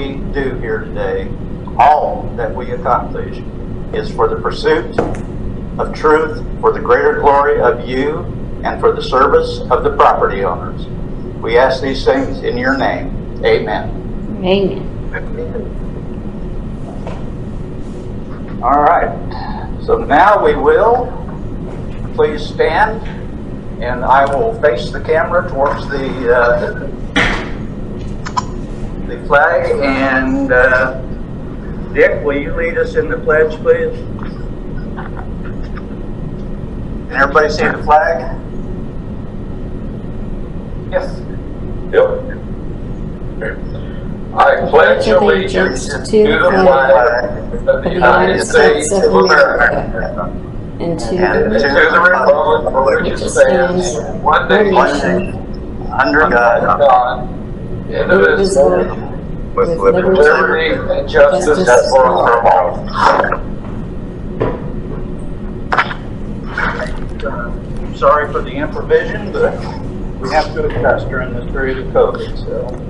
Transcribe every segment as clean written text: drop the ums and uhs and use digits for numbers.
we do here today, all that we accomplish, is for the pursuit of truth, for the greater glory of you, and for the service of the property owners. We ask these things in your name. Amen. Amen. All right. So now we will please stand, and I will face the camera towards the flag. And Dick, will you lead us in the pledge, please? Can everybody see the flag? Yes. Yep. I pledge allegiance to the flag of the United States of America And to and the to the republic for which it stands, one nation, Under God, God, indivisible, with liberty and justice for all. I'm sorry for the improvision, but we have to adjust during this period of COVID. So,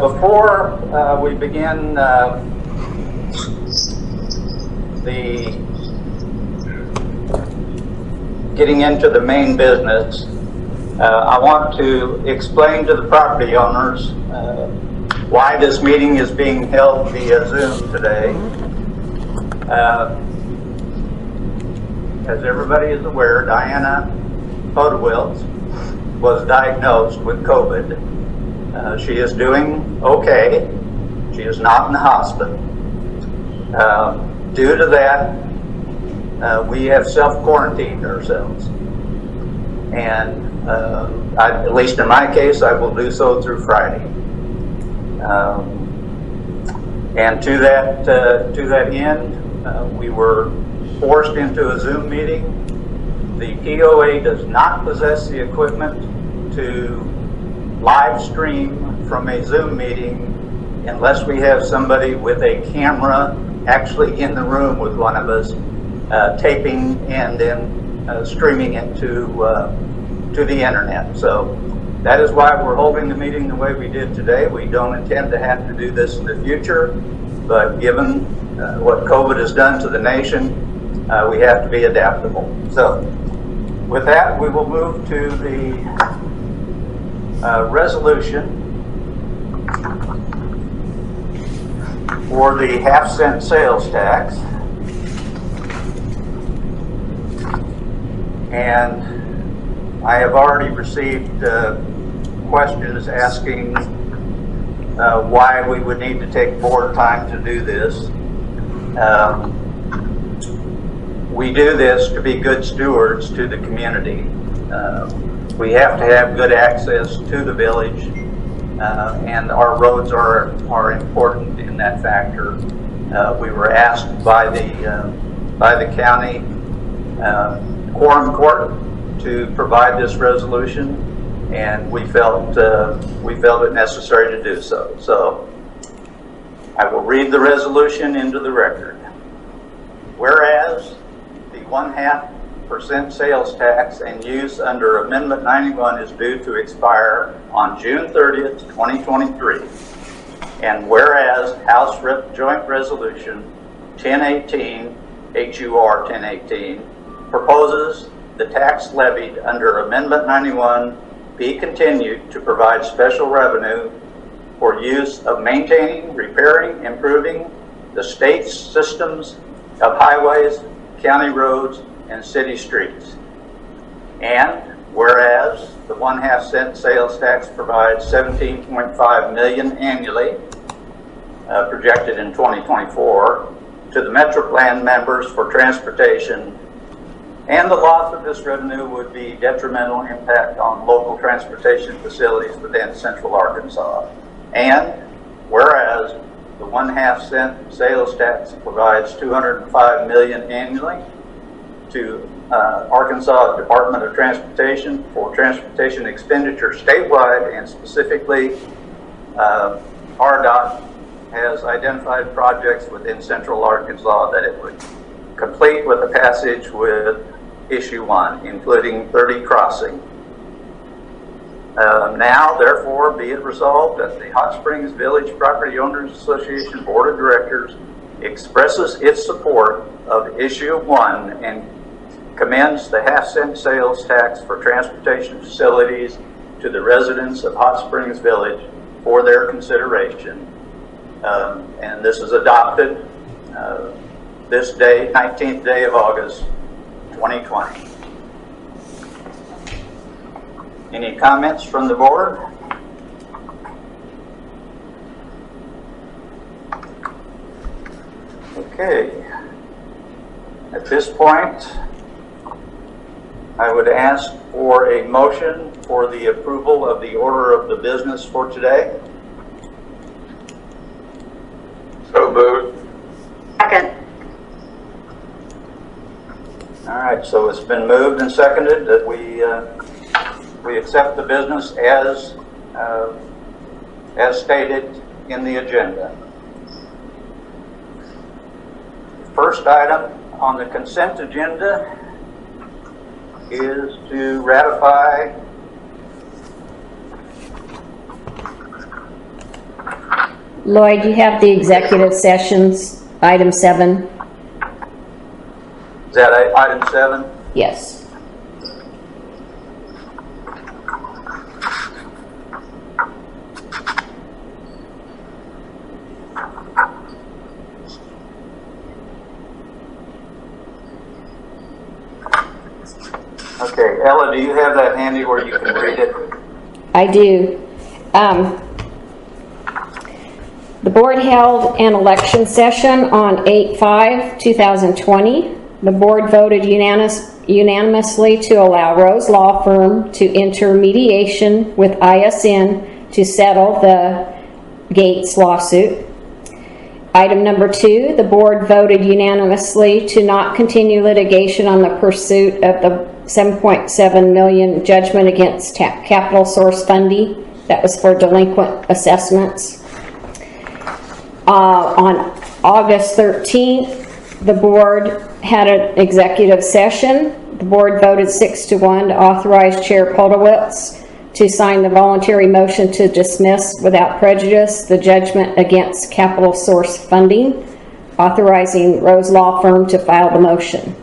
before we begin getting into the main business, I want to explain to the property owners why this meeting is being held via Zoom today. As everybody is aware, Diana Podewils was diagnosed with COVID. She is doing okay. She is not in the hospital. Due to that, we have self-quarantined ourselves. And at least in my case, I will do so through Friday. And to that end, we were forced into a Zoom meeting. The POA does not possess the equipment to live stream from a Zoom meeting unless we have somebody with a camera actually in the room with one of us, taping and then streaming it to the internet. So that is why we're holding the meeting the way we did today. We don't intend to have to do this in the future, but given what COVID has done to the nation, we have to be adaptable. So with that, we will move to the resolution for the half-cent sales tax. And I have already received questions asking why we would need to take more time to do this. We do this to be good stewards to the community. We have to have good access to the village, and our roads are important in that factor. We were asked by the county quorum court to provide this resolution, and we felt it necessary to do so. So I will read the resolution into the record. Whereas the 0.5% sales tax and use under Amendment 91 is due to expire on June 30th, 2023. And whereas House Joint Resolution 1018, HUR 1018, proposes the tax levied under Amendment 91 be continued to provide special revenue for use of maintaining, repairing, improving the state's systems of highways, county roads, and city streets. And whereas the 1/2 cent sales tax provides $17.5 million annually, projected in 2024, to the MetroPlan members for transportation, and the loss of this revenue would be detrimental impact on local transportation facilities within Central Arkansas. And whereas the 1/2 cent sales tax provides $205 million annually to Arkansas Department of Transportation for transportation expenditure statewide, and specifically RDOT has identified projects within Central Arkansas that it would complete with a passage with issue 1, including 30 crossing. Now, therefore, be it resolved that the Hot Springs Village Property Owners Association Board of Directors expresses its support of issue 1 and commends the half-cent sales tax for transportation facilities to the residents of Hot Springs Village for their consideration. And this is adopted this day, 19th day of August, 2020. Any comments from the board? Okay. At this point, I would ask for a motion for the approval of the order of the business for today. So moved. Second. All right, so it's been moved and seconded that we accept the business as stated in the agenda. First item on the consent agenda is to ratify Lloyd, you have the executive sessions, item 7. Is that item 7? Yes. Okay, Ella, do you have that handy where you can read it? I do. The board held an election session on 8/5/2020. The board voted unanimously to allow Rose Law Firm to enter mediation with ISN to settle the Gates lawsuit. Item number 2, the board voted unanimously to not continue litigation on the pursuit of the $7.7 million judgment against Capital Source Funding. That was for delinquent assessments. On August 13th, the board had an executive session. The board voted 6-1 to authorize Chair Podewitz to sign the voluntary motion to dismiss without prejudice the judgment against Capital Source Funding, authorizing Rose Law Firm to file the motion.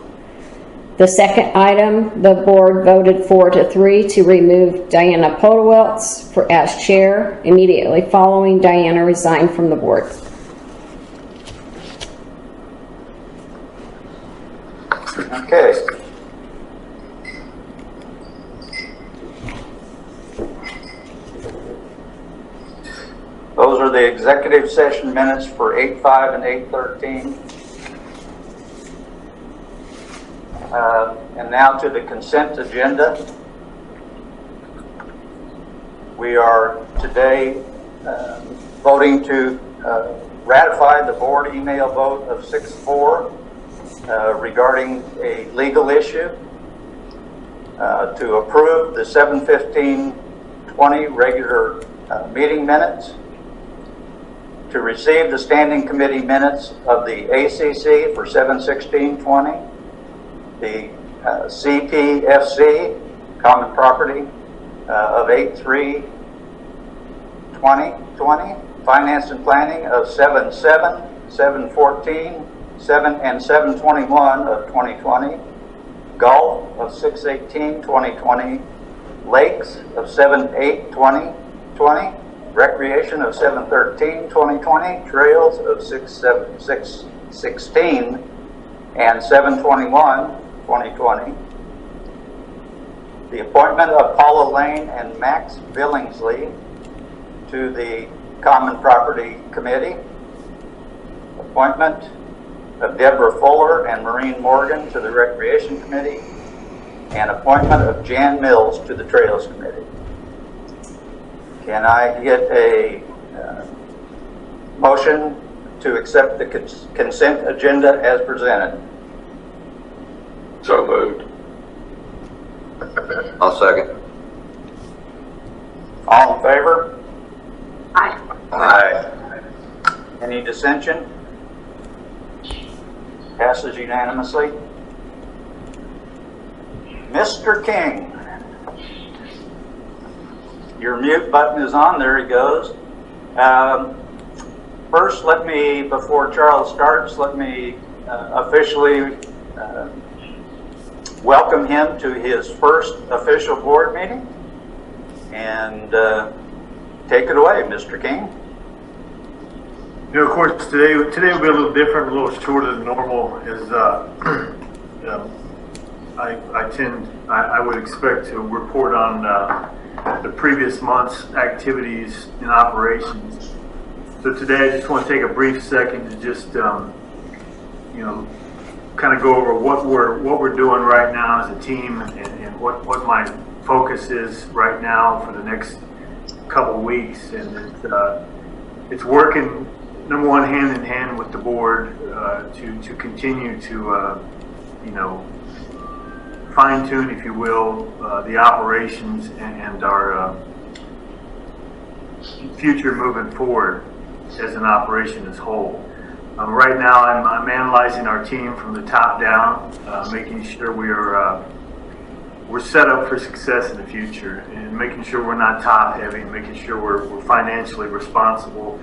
The second item, the board voted 4-3 to remove Diana Podewitz as chair. Immediately following, Diana resigned from the board. Okay. Those are the executive session minutes for 8/5 and 8/13. And now to the consent agenda. We are today voting to ratify the board email vote of 6-4 regarding a legal issue, to approve the 7/15/20 regular meeting minutes, to receive the standing committee minutes of the ACC for 7/16/20, the CPFC common property of 8/3/2020, finance and planning of 7/7, 7/14, 7 and 7/21 of 2020, golf of 6/18/2020, lakes of 7/8/2020, recreation of 7/13/2020, trails of 6/16 and 7/21/2020. The appointment of Paula Lane and Max Billingsley to the Common Property Committee. Appointment of Deborah Fuller and Maureen Morgan to the Recreation Committee. And appointment of Jan Mills to the Trails Committee. Can I get a motion to accept the consent agenda as presented? So moved. I'll second. All in favor? Aye. Aye. Any dissension? Passes unanimously. Mr. King. Your mute button is on. There he goes. First, before Charles starts, let me officially welcome him to his first official board meeting. And take it away, Mr. King. You know, of course, today will be a little different, a little shorter than normal. I would expect to report on the previous month's activities and operations. So today, I just want to take a brief second to just, kind of go over what we're doing right now as a team and what my focus is right now for the next couple of weeks. And it's working, number one, hand in hand with the board to continue to, fine tune, if you will, the operations and our future moving forward as an operation as whole. Right now, I'm analyzing our team from the top down, making sure we're set up for success in the future, and making sure we're not top heavy, making sure we're financially responsible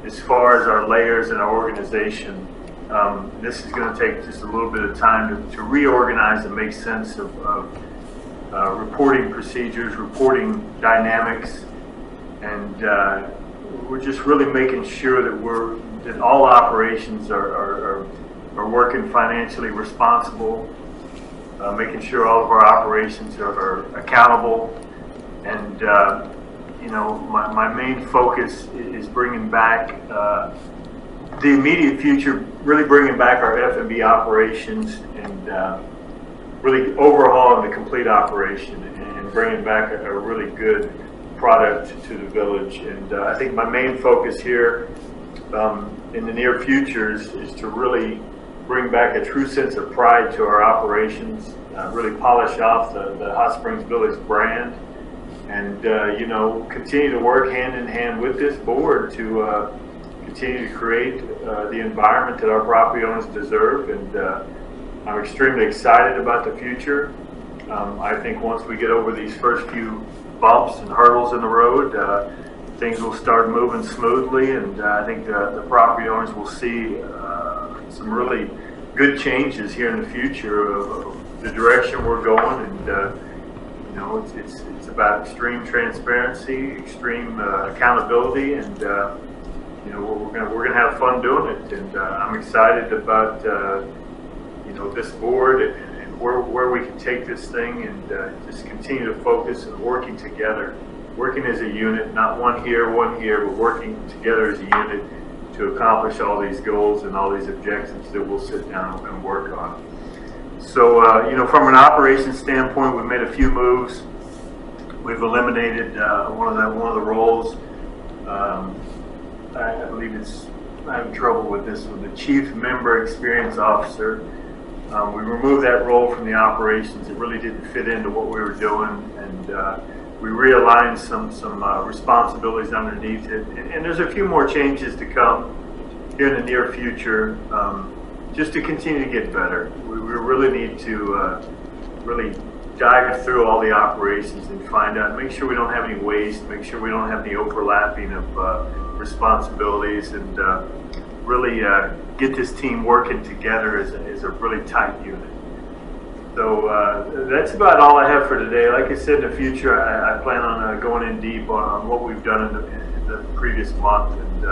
as far as our layers and our organization. This is going to take just a little bit of time to reorganize and make sense of reporting procedures, reporting dynamics, and we're just really making sure that all operations are working financially responsible, making sure all of our operations are accountable, and my main focus is bringing back the immediate future, really bringing back our F&B operations and really overhauling the complete operation and bringing back a really good product to the village. And I think my main focus here in the near future is to really bring back a true sense of pride to our operations, really polish off the Hot Springs Village brand, and continue to work hand in hand with this board to continue to create the environment that our property owners deserve. And I'm extremely excited about the future. I think once we get over these first few bumps and hurdles in the road, things will start moving smoothly, and I think the property owners will see some really good changes here in the future of the direction we're going. And it's about extreme transparency, extreme accountability, and we're gonna have fun doing it. And I'm excited about this board and where we can take this thing, and just continue to focus on working together, working as a unit, not one here, but working together as a unit to accomplish all these goals and all these objectives that we'll sit down and work on. So, from an operations standpoint, we've made a few moves. We've eliminated one of the roles. I believe I have trouble with this one, the Chief Member Experience Officer. We removed that role from the operations. It really didn't fit into what we were doing, and we realigned some responsibilities underneath it. And there's a few more changes to come here in the near future, just to continue to get better. We really need to really dive through all the operations and find out, make sure we don't have any waste, make sure we don't have any overlapping of responsibilities, and really get this team working together as a really tight unit. So that's about all I have for today. Like I said, in the future, I plan on going in deep on what we've done in the previous month, and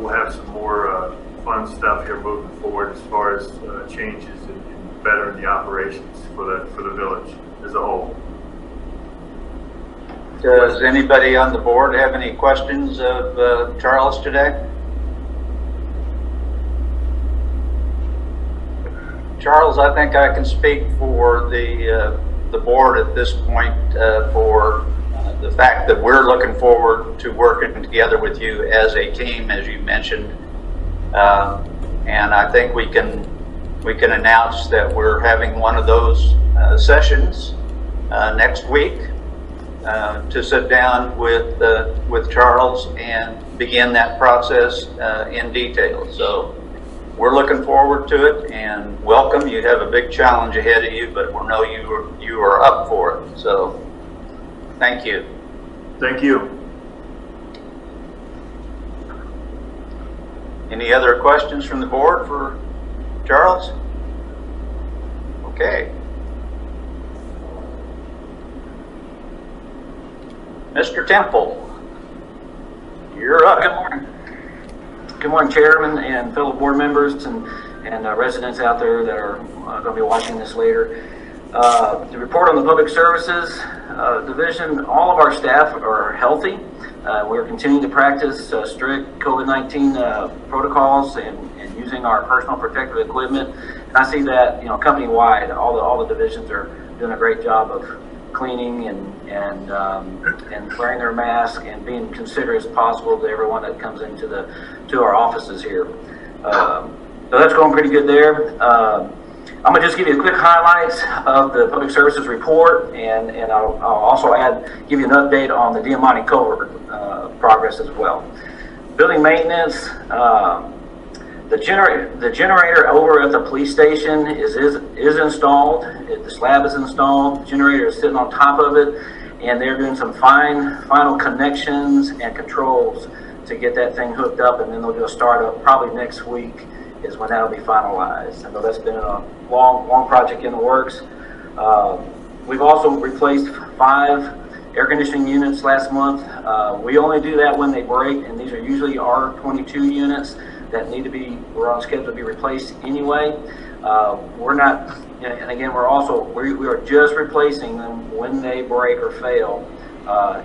we'll have some more fun stuff here moving forward as far as changes and bettering the operations for the village as a whole. Does anybody on the board have any questions of Charles today? Charles, I think I can speak for the board at this point for the fact that we're looking forward to working together with you as a team, as you mentioned, and I think we can announce that we're having one of those sessions next week to sit down with Charles and begin that process in detail. So we're looking forward to it, and welcome. You have a big challenge ahead of you, but we know you are up for it. So thank you. Thank you. Any other questions from the board for Charles? Okay. Mr. Temple, you're up. Good morning. Good morning, Chairman and fellow board members and residents out there that are going to be watching this later. The report on the Public Services Division, all of our staff are healthy. We're continuing to practice strict COVID-19 protocols and using our personal protective equipment. And I see that, company-wide, all the divisions are doing a great job of cleaning and wearing their mask and being considerate as possible to everyone that comes into our offices here. So that's going pretty good there. I'm gonna just give you a quick highlights of the Public Services Report, and I'll also give you an update on the Diamante Culvert progress as well. Building maintenance. The generator over at the police station is installed. The slab is installed. The generator is sitting on top of it, and they're doing some final connections and controls to get that thing hooked up, and then they'll do a startup probably next week is when that'll be finalized. I know that's been a long project in the works. We've also replaced 5 air conditioning units last month. We only do that when they break, and these are usually R22 units that we're on schedule to be replaced anyway. We're not, and again, we are just replacing them when they break or fail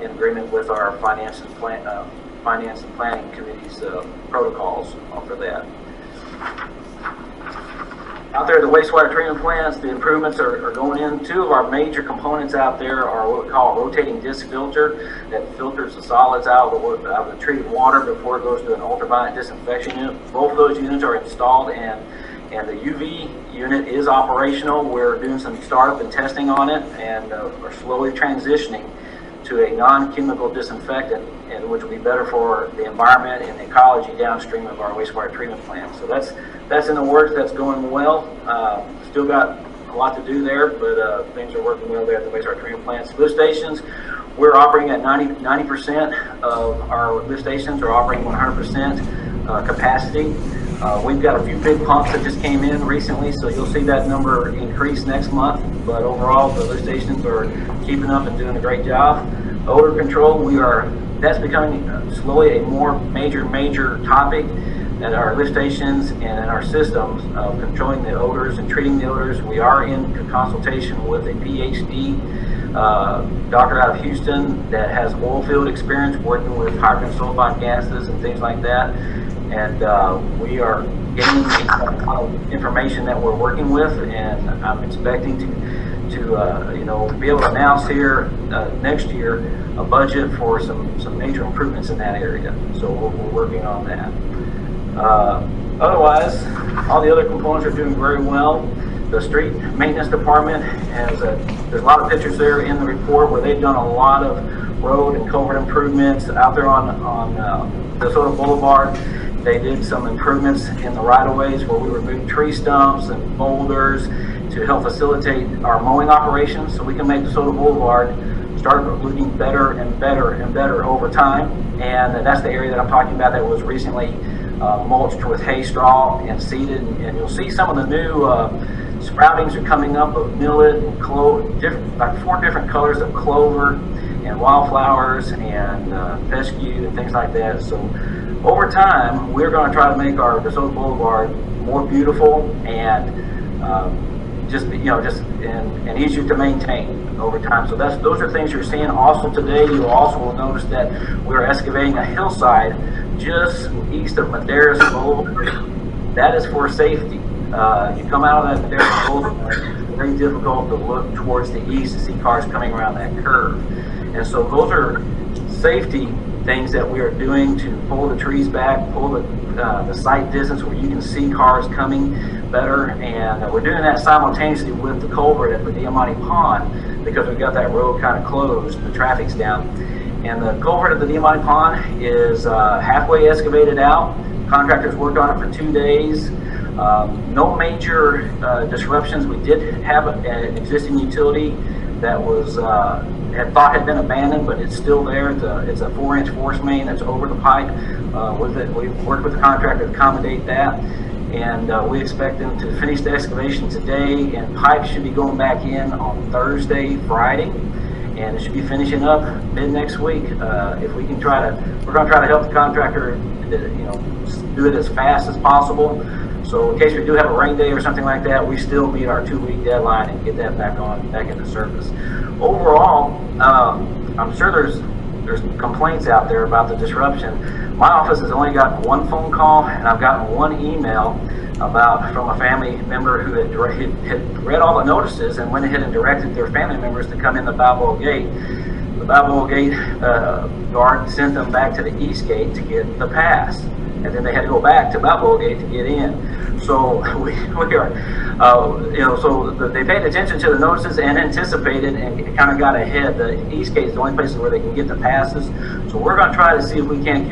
in agreement with our finance and planning committee's protocols for that. Out there at the wastewater treatment plants, the improvements are going in. 2 of our major components out there are what we call a rotating disc filter that filters the solids out of the treated water before it goes to an ultraviolet disinfection unit. Both of those units are installed, and the UV unit is operational. We're doing some startup and testing on it, and are slowly transitioning to a non-chemical disinfectant, and which will be better for the environment and the ecology downstream of our wastewater treatment plant. So that's in the works. That's going well. Still got a lot to do there, but things are working well there at the wastewater treatment plants. Lift stations, we're operating at 90% of our lift stations are operating 100% capacity. We've got a few big pumps that just came in recently, so you'll see that number increase next month. But overall, the lift stations are keeping up and doing a great job. Odor control, that's becoming slowly a more major topic at our lift stations and in our systems of controlling the odors and treating the odors. We are in consultation with a PhD doctor out of Houston that has oil field experience working with hydrogen sulfide gases and things like that. And we are getting a lot of information that we're working with, and I'm expecting to be able to announce here next year a budget for some major improvements in that area. So we're working on that. Otherwise, all the other components are doing very well. The street maintenance department there's a lot of pictures there in the report where they've done a lot of road and culvert improvements out there on DeSoto Boulevard. They did some improvements in the right-of-ways where we removed tree stumps and boulders to help facilitate our mowing operations, so we can make DeSoto Boulevard start looking better and better over time. And that's the area that I'm talking about that was recently mulched with hay straw and seeded. And you'll see some of the new sproutings are coming up of millet and like 4 different colors of clover and wildflowers and fescue and things like that. So over time, we're going to try to make our DeSoto Boulevard more beautiful and and easier to maintain over time. So those are things you're seeing. Also today, you also will notice that we're excavating a hillside just east of Madeiras Boulevard. That is for safety. You come out of that Madeiras Boulevard, it's very difficult to look towards the east to see cars coming around that curve. And so those are safety things that we are doing to pull the trees back, pull the sight distance where you can see cars coming better. And we're doing that simultaneously with the culvert at the Diamante Pond, because we've got that road kind of closed, the traffic's down. And the culvert at the Diamante Pond is halfway excavated out. Contractors worked on it for 2 days. No major disruptions. We did have an existing utility that had thought had been abandoned, but it's still there. It's a 4-inch force main that's over the pipe. We've worked with the contractor to accommodate that, and we expect them to finish the excavation today, and pipes should be going back in on Thursday, Friday, and it should be finishing up mid next week. If we can we're going to try to help the contractor, do it as fast as possible. So in case we do have a rain day or something like that, we still meet our 2-week deadline and get that back into service. Overall, I'm sure there's complaints out there about the disruption. My office has only gotten one phone call, and I've gotten one email from a family member who had read all the notices and went ahead and directed their family members to come in the Balboa Gate. The Balboa Gate guard sent them back to the east gate to get the pass, and then they had to go back to Balboa Gate to get in. So we are, so they paid attention to the notices and anticipated and kind of got ahead. The east gate is the only place where they can get the passes. So we're going to try to see if we can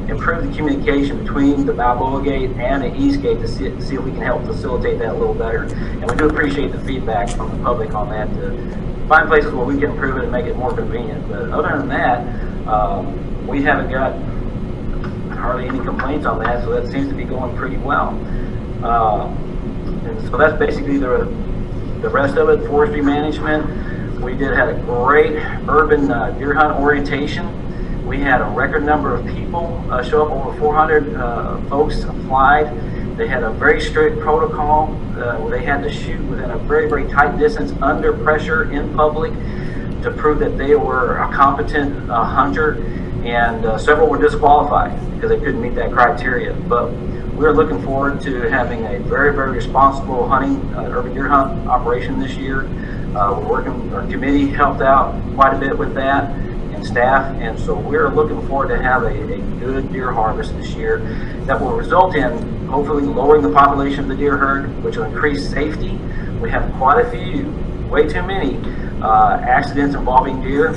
improve the communication between the Balboa Gate and the east gate to see if we can help facilitate that a little better. And we do appreciate the feedback from the public on that to find places where we can improve it and make it more convenient. But other than that, we haven't got hardly any complaints on that, so that seems to be going pretty well. And so that's basically the rest of it. Forestry management, we had a great urban deer hunt orientation. We had a record number of people show up. Over 400 folks applied. They had a very strict protocol where they had to shoot within a very, very tight distance under pressure in public to prove that they were a competent hunter, and several were disqualified because they couldn't meet that criteria. But we're looking forward to having a very, very responsible hunting, urban deer hunt operation this year. Our committee helped out quite a bit with that, and staff, and so we're looking forward to have a good deer harvest this year that will result in hopefully lowering the population of the deer herd, which will increase safety. We have quite a few, way too many, accidents involving deer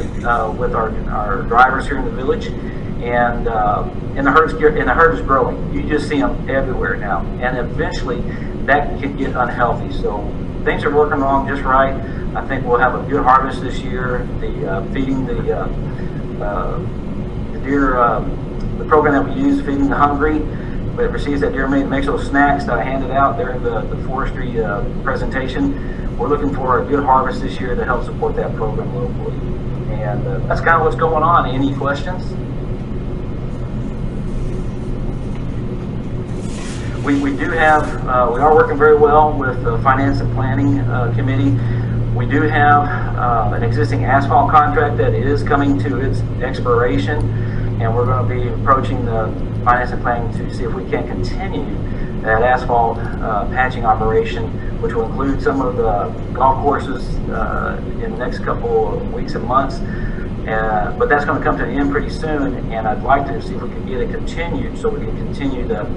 with our drivers here in the village, and the herd is growing. You just see them everywhere now, and eventually that could get unhealthy. So things are working along just right. I think we'll have a good harvest this year. Feeding the deer, the program that we use, Feeding the Hungry, it receives that deer meat and makes those snacks that I handed out during the forestry presentation. We're looking for a good harvest this year to help support that program locally. And that's kind of what's going on. Any questions? We do have, we are working very well with the Finance and Planning Committee. We do have an existing asphalt contract that is coming to its expiration, and we're going to be approaching the Finance and Planning to see if we can continue that asphalt patching operation, which will include some of the golf courses in the next couple of weeks and months. But that's going to come to an end pretty soon, and I'd like to see if we can get it continued so we can continue the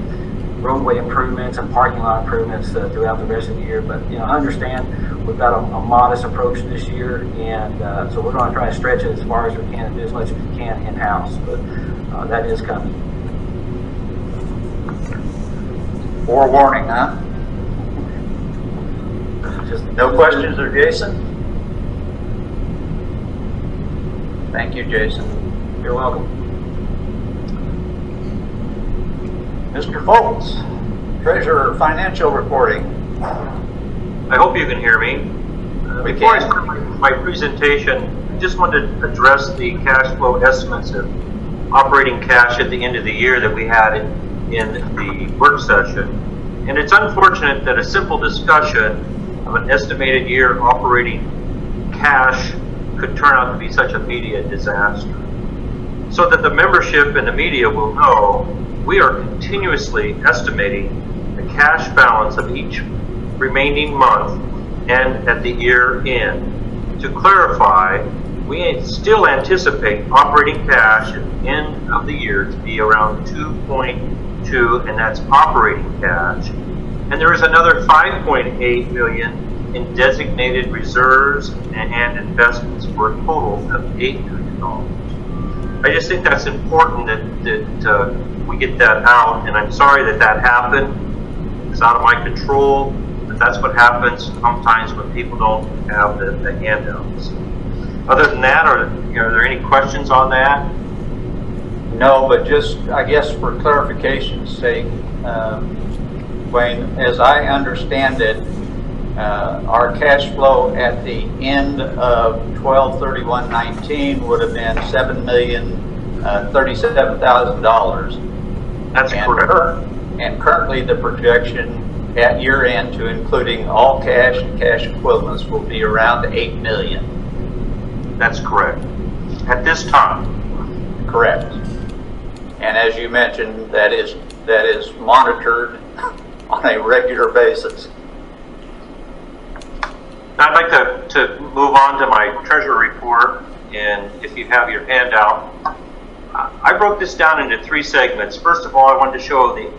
roadway improvements and parking lot improvements throughout the rest of the year. But I understand we've got a modest approach this year, and so we're going to try to stretch it as far as we can and do as much as we can in-house. But that is coming. Forewarning, huh? Just no questions there, Jason? Thank you, Jason. You're welcome. Mr. Foltz, Treasurer Financial Reporting. I hope you can hear me. Before I start my presentation, I just wanted to address the cash flow estimates of operating cash at the end of the year that we had in the work session. And it's unfortunate that a simple discussion of an estimated year operating cash could turn out to be such a media disaster. So that the membership and the media will know, we are continuously estimating the cash balance of each remaining month and at the year end. To clarify, we still anticipate operating cash at the end of the year to be around 2.2, and that's operating cash. And there is another 5.8 million in designated reserves and investments for a total of $8 million. I just think that's important that we get that out, and I'm sorry that happened. It's out of my control, but that's what happens sometimes when people don't have the handouts. Other than that, are there any questions on that? No, but just, I guess for clarification's sake, Wayne, as I understand it, our cash flow at the end of 12/31/19 would have been $7,037,000. That's correct. And currently the projection at year end to including all cash and cash equivalents will be around 8 million. That's correct. At this time. Correct. And as you mentioned, that is monitored on a regular basis. Now I'd like to move on to my treasury report, and if you have your handout, I broke this down into 3 segments. First of all, I wanted to show the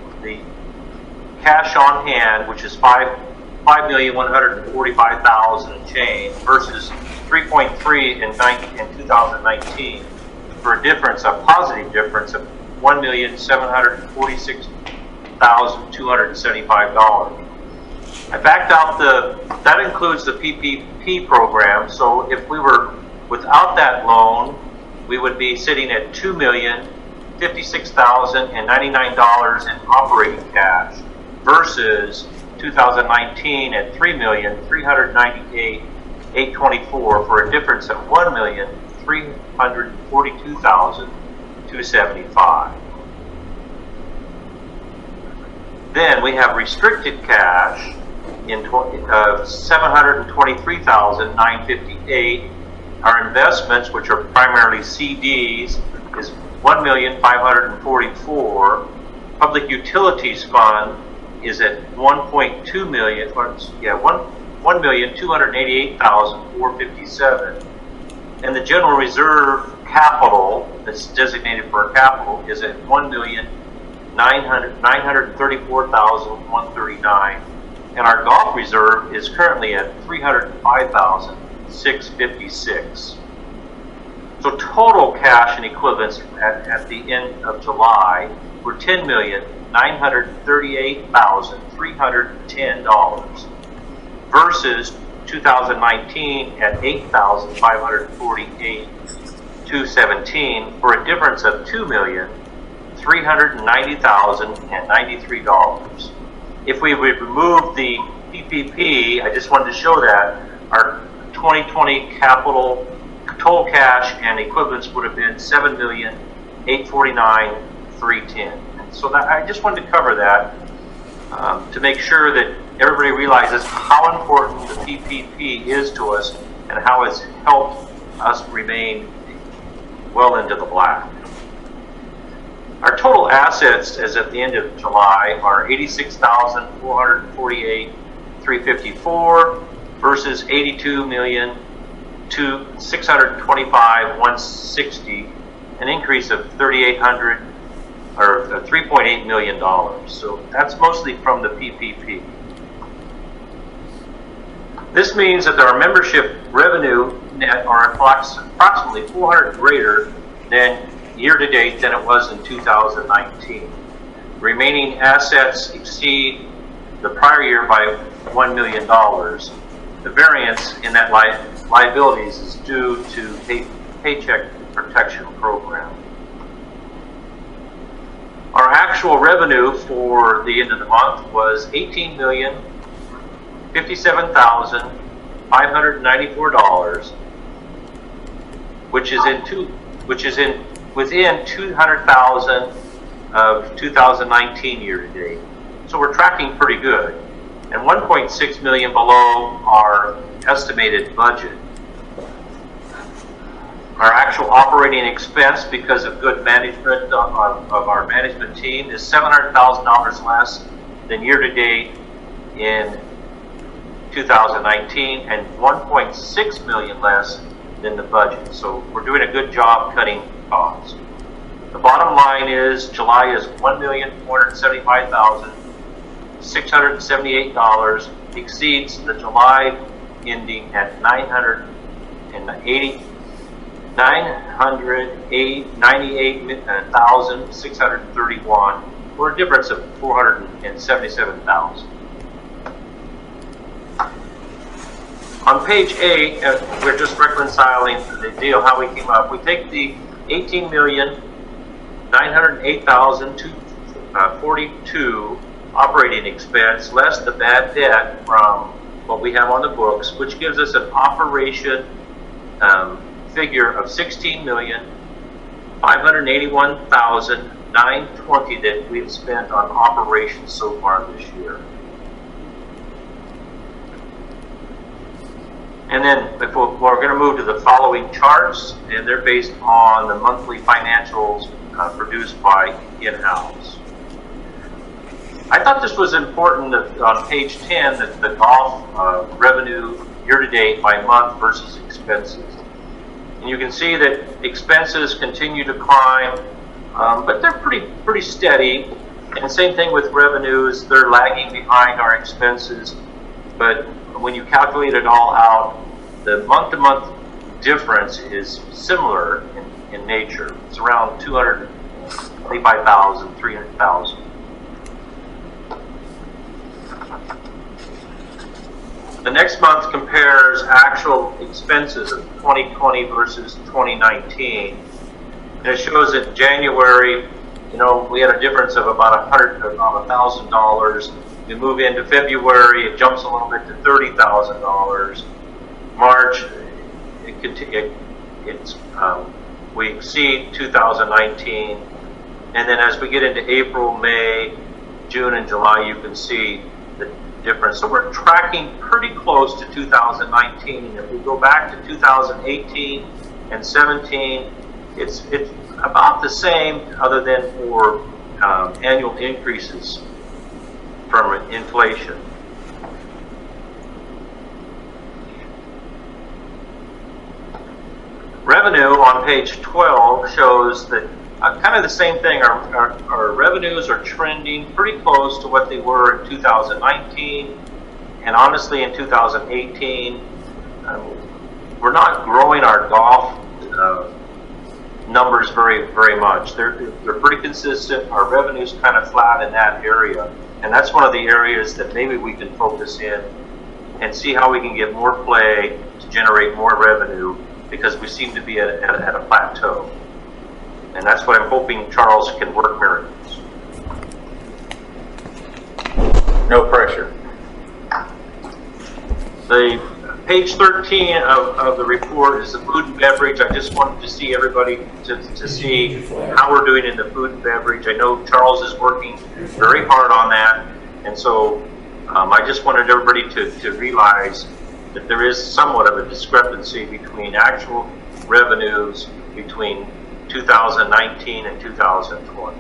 cash on hand, which is $5,145,000 and change versus 3.3 in 2019, for a difference, a positive difference of $1,746,275. I backed out that includes the PPP program, so if we were without that loan, we would be sitting at $2,056,099 in operating cash versus 2019 at $3,398,824 for a difference of $1,342,275. Then we have restricted cash of $723,958. Our investments, which are primarily CDs, is $1,544,000. Public utilities fund is at $1.2 million. $1,288,457. And the general reserve capital that's designated for capital is at $1,934,139. And our golf reserve is currently at $305,656. So total cash and equivalents at the end of July were $10,938,310 versus 2019 at $8,548,217 for a difference of $2,390,093. If we would remove the PPP, I just wanted to show that our 2020 capital total cash and equivalents would have been $7,849,310. So that I just wanted to cover that to make sure that everybody realizes how important the PPP is to us and how it's helped us remain well into the black. Our total assets as at the end of July are $86,448,354 versus $82,625,160, an increase of $3.8 million. So that's mostly from the PPP. This means that our membership revenue net are approximately 400 greater than year to date than it was in 2019. Remaining assets exceed the prior year by $1 million. The variance in that liabilities is due to Paycheck Protection Program. Our actual revenue for the end of the month was $18,057,594, which is within 200,000 of 2019 year to date. So we're tracking pretty good, and 1.6 million below our estimated budget. Our actual operating expense, because of good management of our management team, is $700,000 less than year to date in 2019 and 1.6 million less than the budget. So we're doing a good job cutting costs. The bottom line is July is $1,475,678, exceeds the July ending at $998,631 for a difference of $477,000. On On page 8, we're just reconciling the deal, how we came up. We take the $18,908,242 operating expense, less the bad debt from what we have on the books, which gives us an operation figure of $16,581,920 that we've spent on operations so far this year. And then we're going to move to the following charts, and they're based on the monthly financials produced by in-house. I thought this was important that on page 10 that the golf revenue year-to-date by month versus expenses. And you can see that expenses continue to climb, but they're pretty steady. And same thing with revenues, they're lagging behind our expenses. But when you calculate it all out, the month-to-month difference is similar in nature. It's around 225,000, 300,000. The next month compares actual expenses of 2020 versus 2019. And it shows that January, we had a difference of about $1,000. We move into February, it jumps a little bit to $30,000. March, we exceed 2019. And then as we get into April, May, June, and July, you can see the difference. So we're tracking pretty close to 2019. And if we go back to 2018 and 17, it's about the same, other than for annual increases from inflation. Revenue on page 12 shows that kind of the same thing. Our revenues are trending pretty close to what they were in 2019, and honestly in 2018. We're not growing our golf numbers very much. They're pretty consistent. Our revenue's kind of flat in that area, and that's one of the areas that maybe we can focus in and see how we can get more play to generate more revenue, because we seem to be at a plateau. And that's what I'm hoping Charles can work miracles. No pressure. The page 13 of the report is the food and beverage. I just wanted to see everybody to see how we're doing in the food and beverage. I know Charles is working very hard on that, and so I just wanted everybody to realize that there is somewhat of a discrepancy between actual revenues between 2019 and 2020.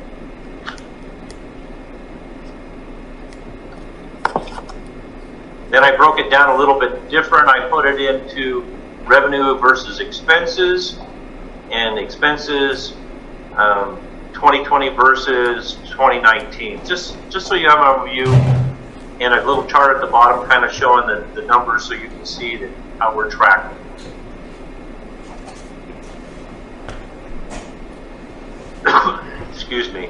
Then I broke it down a little bit different. I put it into revenue versus expenses, and expenses 2020 versus 2019. Just so you have a view, and a little chart at the bottom kind of showing the numbers so you can see how we're tracking. Excuse me.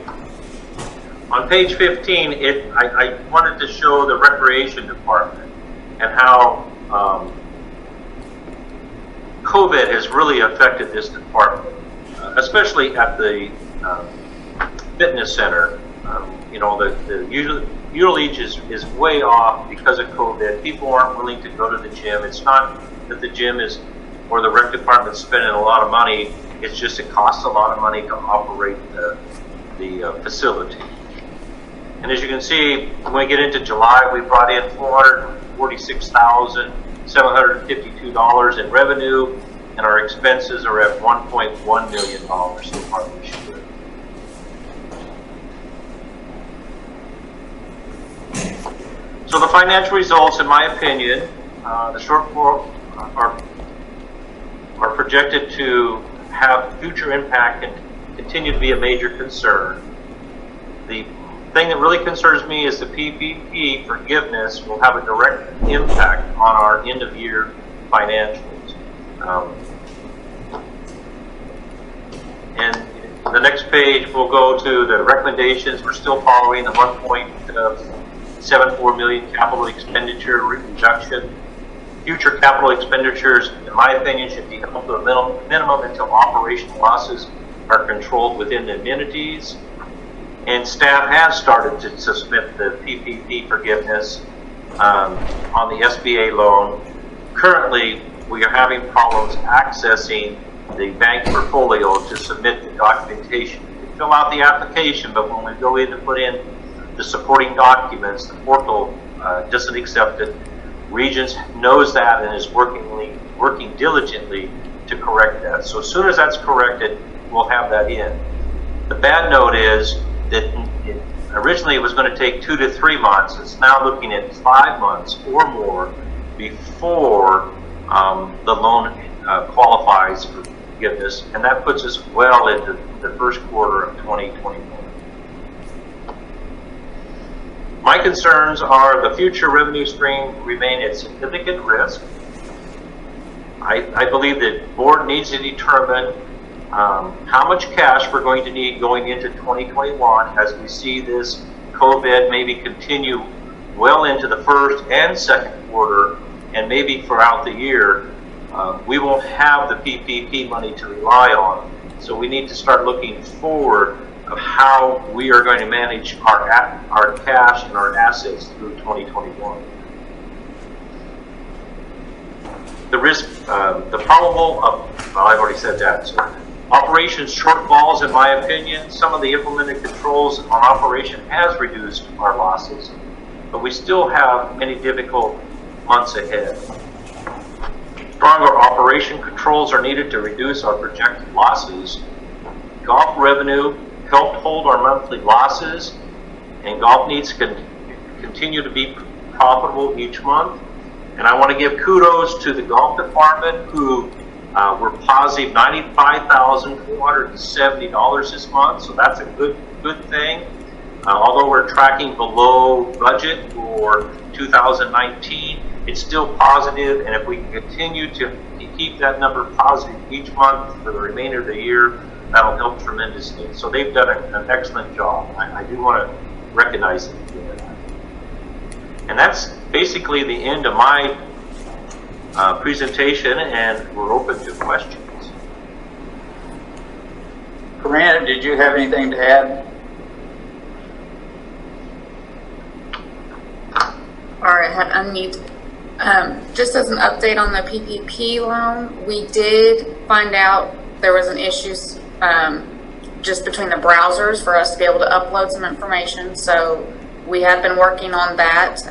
On page 15, I wanted to show the recreation department and how COVID has really affected this department, especially at the fitness center. The usage is way off because of COVID. People aren't willing to go to the gym. It's not that the gym or the rec department spending a lot of money. It's just it costs a lot of money to operate the facility. And as you can see, when we get into July, we brought in $446,752 in revenue, and our expenses are at $1.1 million so far this year. So the financial results, in my opinion, the shortfall are projected to have future impact and continue to be a major concern. The thing that really concerns me is the PPP forgiveness will have a direct impact on our end-of-year financials. And the next page, we'll go to the recommendations. We're still following the $1.74 million capital expenditure reduction. Future capital expenditures, in my opinion, should be held to a minimum until operational losses are controlled within the amenities. And staff has started to submit the PPP forgiveness on the SBA loan. Currently, we are having problems accessing the bank portfolio to submit the documentation. We fill out the application, but when we go in to put in the supporting documents, the portal doesn't accept it. Regions knows that and is working diligently to correct that. So as soon as that's corrected, we'll have that in. The bad note is that originally it was going to take 2 to 3 months. It's now looking at 5 months or more before the loan qualifies for forgiveness, and that puts us well into the first quarter of 2021. My concerns are the future revenue stream remain at significant risk. I believe that the board needs to determine how much cash we're going to need going into 2021 as we see this COVID maybe continue well into the first and second quarter, and maybe throughout the year. We won't have the PPP money to rely on. So we need to start looking forward of how we are going to manage our cash and our assets through 2021. The risk, the probable of, well, I've already said that. So operations shortfalls, in my opinion, some of the implemented controls on operation has reduced our losses, but we still have many difficult months ahead. Stronger operation controls are needed to reduce our projected losses. Golf revenue helped hold our monthly losses, and golf needs to continue to be profitable each month. And I want to give kudos to the golf department who were positive $95,470 this month, so that's a good thing. Although we're tracking below budget for 2019, it's still positive, and if we can continue to keep that number positive each month for the remainder of the year, that'll help tremendously. So they've done an excellent job. I do want to recognize them for that. And that's basically the end of my presentation, and we're open to questions. Corinna, did you have anything to add? All right, I had unmuted. Just as an update on the PPP loan, we did find out there was an issue just between the browsers for us to be able to upload some information. So we have been working on that.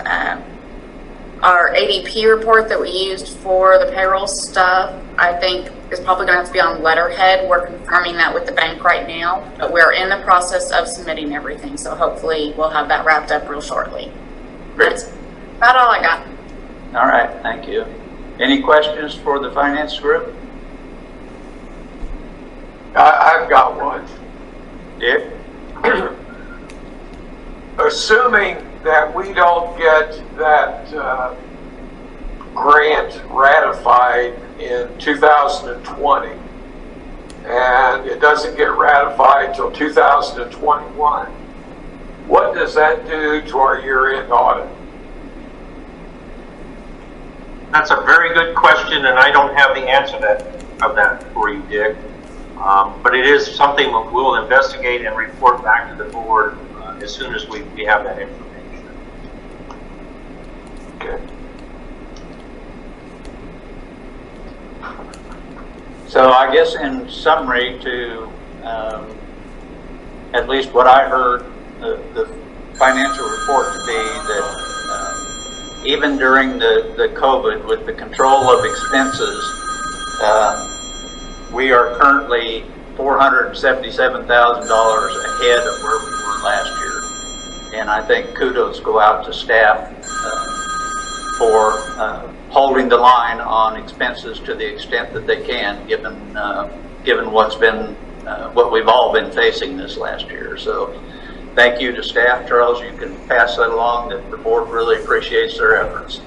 Our ADP report that we used for the payroll stuff, I think is probably going to have to be on letterhead. We're confirming that with the bank right now, but we're in the process of submitting everything. So hopefully we'll have that wrapped up real shortly. That's about all I got. All right, thank you. Any questions for the finance group? I've got one. Dick? Assuming that we don't get that grant ratified in 2020, and it doesn't get ratified till 2021, what does that do to our year-end audit? That's a very good question, and I don't have the answer of that for you, Dick. But it is something that we'll investigate and report back to the board as soon as we have that information. Okay. So I guess in summary, to at least what I heard the financial report to be that even during the COVID, with the control of expenses, we are currently $477,000 ahead of where we were last year. And I think kudos go out to staff for holding the line on expenses to the extent that they can, given what's been what we've all been facing this last year. So thank you to staff. Charles, you can pass that along, that the board really appreciates their efforts.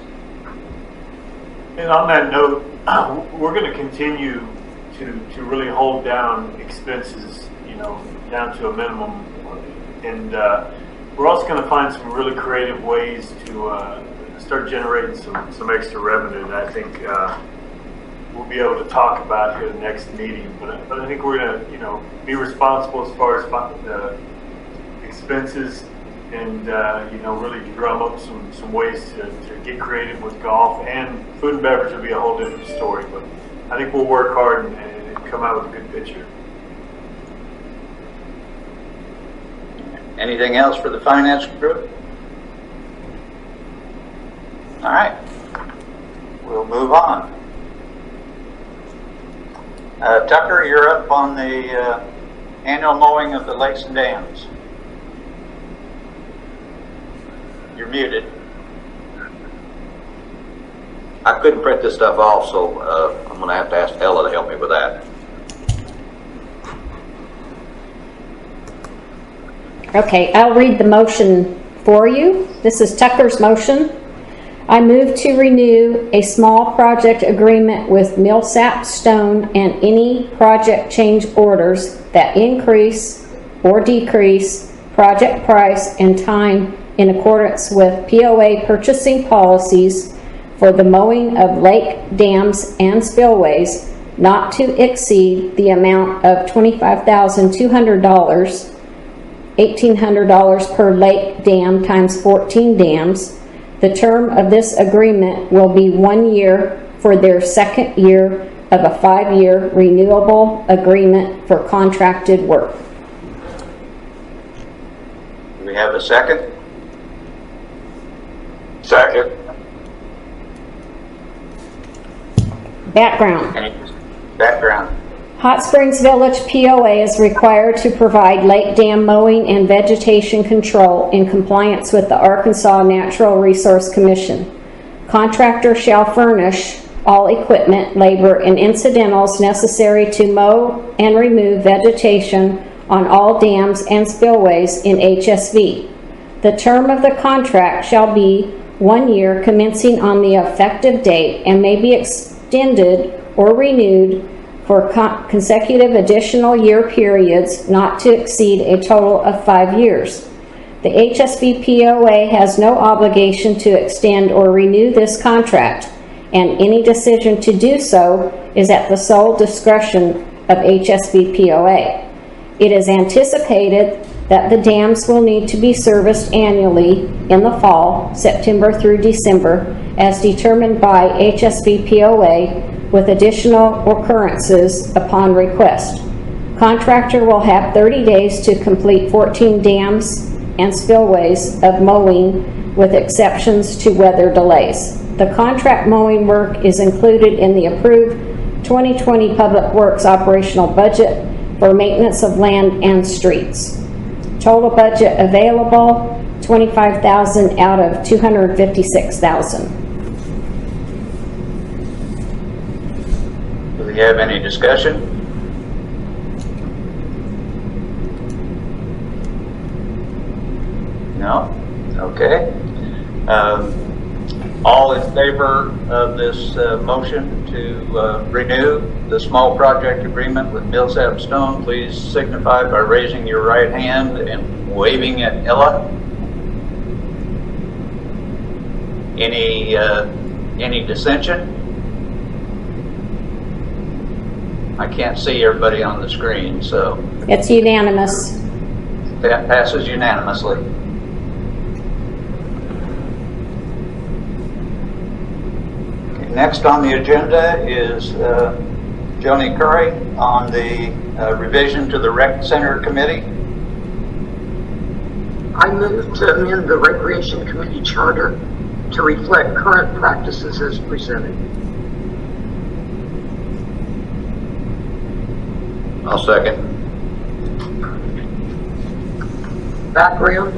And on that note, we're going to continue to really hold down expenses, down to a minimum. And we're also going to find some really creative ways to start generating some extra revenue that I think we'll be able to talk about here the next meeting. But I think we're going to, be responsible as far as expenses and, really drum up some ways to get creative with golf, and food and beverage will be a whole different story. But I think we'll work hard and come out with a good picture. Anything else for the finance group? All right, we'll move on. Tucker, you're up on the annual mowing of the lakes and dams. You're muted. I couldn't print this stuff off, so I'm going to have to ask Ella to help me with that. Okay, I'll read the motion for you. This is Tucker's motion. I move to renew a small project agreement with Millsap Stone and any project change orders that increase or decrease project price and time in accordance with POA purchasing policies for the mowing of lake, dams, and spillways not to exceed the amount of $25,200, $1,800 per lake dam times 14 dams. The term of this agreement will be 1 year for their second year of a 5-year renewable agreement for contracted work. Do we have a second? Second. Background. Any background? Hot Springs Village POA is required to provide lake dam mowing and vegetation control in compliance with the Arkansas Natural Resource Commission. Contractor shall furnish all equipment, labor, and incidentals necessary to mow and remove vegetation on all dams and spillways in HSV. The term of the contract shall be 1 year commencing on the effective date and may be extended or renewed for consecutive additional year periods not to exceed a total of 5 years. The HSV POA has no obligation to extend or renew this contract, and any decision to do so is at the sole discretion of HSV POA. It is anticipated that the dams will need to be serviced annually in the fall, September through December, as determined by HSV POA, with additional occurrences upon request. Contractor will have 30 days to complete 14 dams and spillways of mowing, with exceptions to weather delays. The contract mowing work is included in the approved 2020 Public Works operational budget for maintenance of land and streets. Total budget available, $25,000 out of $256,000. Do we have any discussion? No? Okay. All in favor of this motion to renew the small project agreement with Millsap Stone, please signify by raising your right hand and waving at Ella. Any dissension? I can't see everybody on the screen, so It's unanimous. that passes unanimously. Okay, next on the agenda is Joni Curry on the revision to the Rec Center Committee. I move to amend the Recreation Committee charter to reflect current practices as presented. I'll second. Background.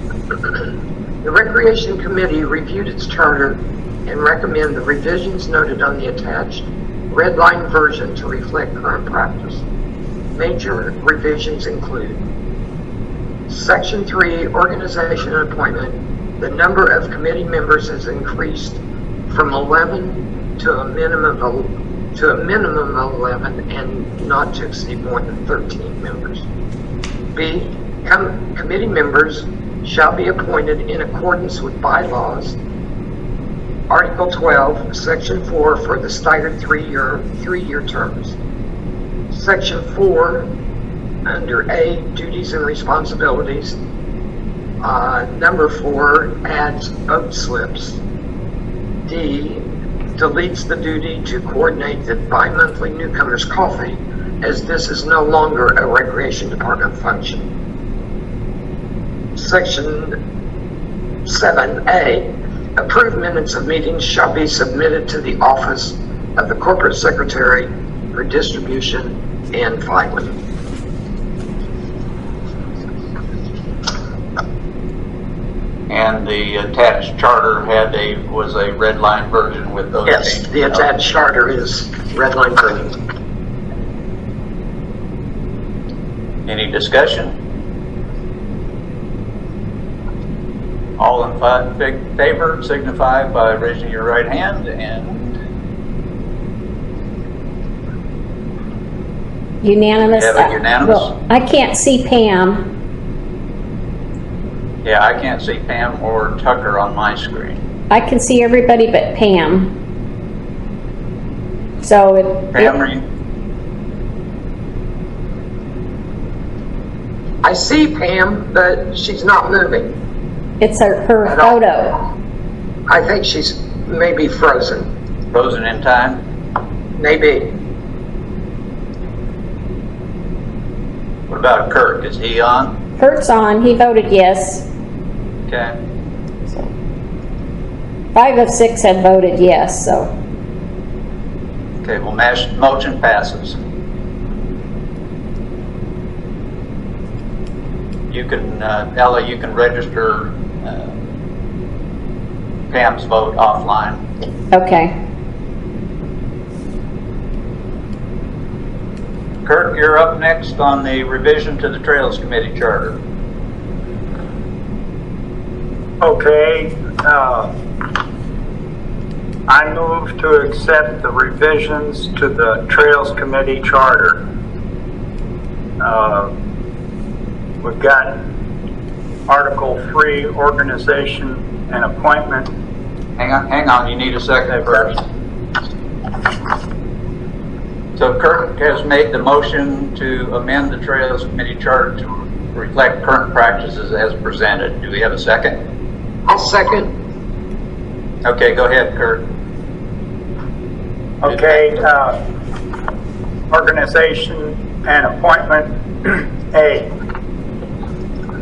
The Recreation Committee reviewed its charter and recommend the revisions noted on the attached red line version to reflect current practice. Major revisions include Section 3, Organization and Appointment. The number of committee members has increased from 11 to a minimum of 11 and not to exceed more than 13 members. B, committee members shall be appointed in accordance with bylaws Article 12, Section 4 for the staggered three-year terms. Section 4, under A, duties and responsibilities. Number 4 adds vote slips. D, deletes the duty to coordinate the bi-monthly newcomers coffee, as this is no longer a recreation department function. Section 7A, approved minutes of meetings shall be submitted to the office of the corporate secretary for distribution and filing. And the attached charter was a red line version with those Yes, changes. the attached charter is red line version. Any discussion? All in favor signify by raising your right hand, and Unanimous? Have it unanimous? Well, I can't see Pam. yeah, I can't see Pam or Tucker on my screen. I can see everybody but Pam. So it... Pam, are you? I see Pam, but she's not moving. It's her At all. photo. I think she's maybe frozen. Frozen in time? Maybe. What about Kirk? Is he on? Kurt's on, he voted yes. Okay. 5 of 6 had voted yes, so. Okay, well, motion passes. You can, Ella, you can register Pam's vote offline. Okay. Kurt, you're up next on the revision to the Trails Committee Charter. Okay, I move to accept the revisions to the Trails Committee Charter. We've got Article 3, organization and appointment. Hang on, you need a second first. So Kirk has made the motion to amend the Trails Committee Charter to reflect current practices as presented. Do we have a second? I'll second. Okay, go ahead, Kirk. Okay, organization and appointment. A,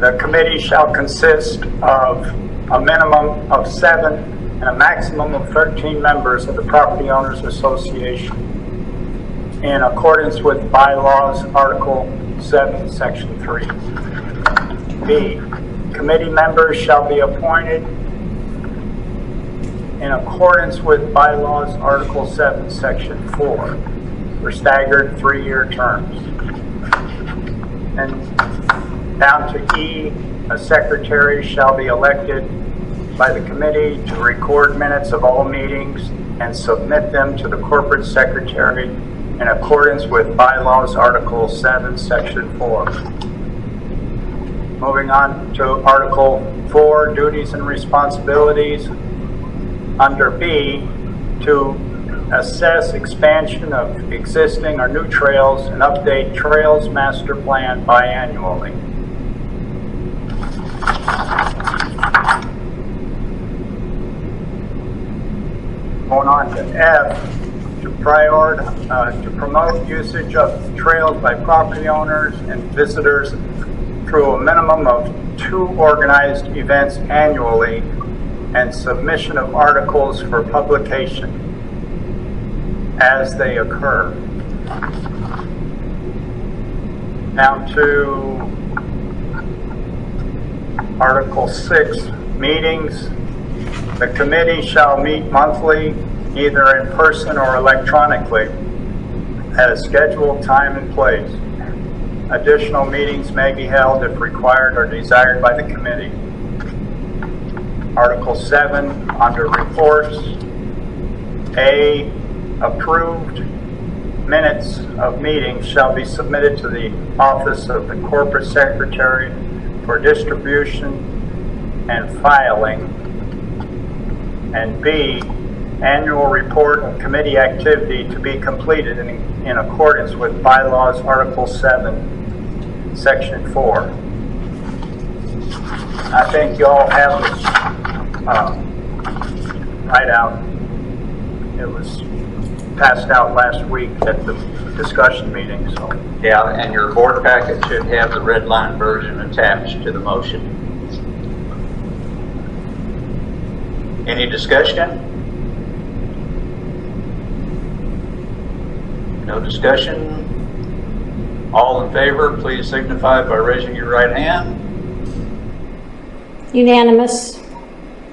the committee shall consist of a minimum of 7 and a maximum of 13 members of the Property Owners Association in accordance with bylaws, Article 7, Section 3. B, committee members shall be appointed in accordance with bylaws, Article 7, Section 4, for staggered 3-year terms. And down to E, a secretary shall be elected by the committee to record minutes of all meetings and submit them to the corporate secretary in accordance with bylaws, Article 7, Section 4. Moving on to Article 4, duties and responsibilities. Under B, to assess expansion of existing or new trails and update Trails Master Plan biannually. Going on to F, to promote usage of trails by property owners and visitors through a minimum of 2 organized events annually and submission of articles for publication as they occur. Down to Article 6, meetings. The committee shall meet monthly, either in person or electronically, at a scheduled time and place. Additional meetings may be held if required or desired by the committee. Article 7, under reports. A, approved minutes of meetings shall be submitted to the office of the corporate secretary for distribution and filing. And B, annual report of committee activity to be completed in accordance with bylaws Article 7, Section 4. I think you all have this right out. It was passed out last week at the discussion meeting, so. Yeah, and your board packet should have the red line version attached to the motion. Any discussion? No discussion? All in favor, please signify by raising your right hand. Unanimous.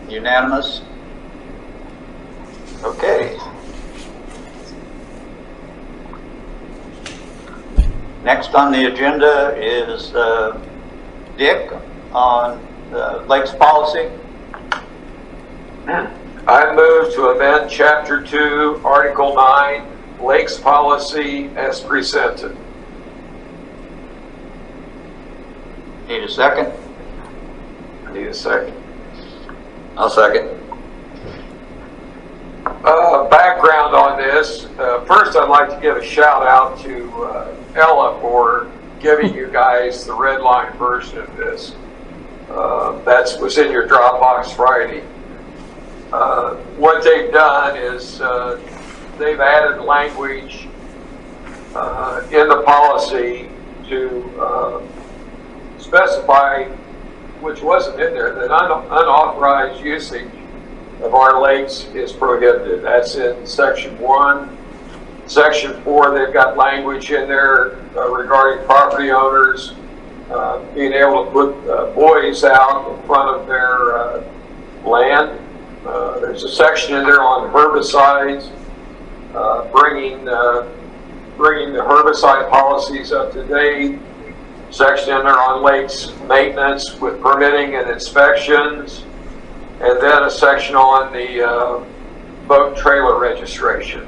Unanimous? Okay. Next on the agenda is Dick on Lakes policy. I move to amend Chapter 2, Article 9, Lakes Policy as presented. Need a second? I need a second. I'll second. Background on this. First, I'd like to give a shout out to Ella for giving you guys the red line version of this. That was in your Dropbox Friday. What they've done is they've added language in the policy to specify, which wasn't in there, that unauthorized usage of our lakes is prohibited. That's in Section 1. Section 4, they've got language in there regarding property owners being able to put buoys out in front of their land. There's a section in there on herbicides, bringing the herbicide policies up to date. Section in there on lakes maintenance with permitting and inspections. And then a section on the boat trailer registration.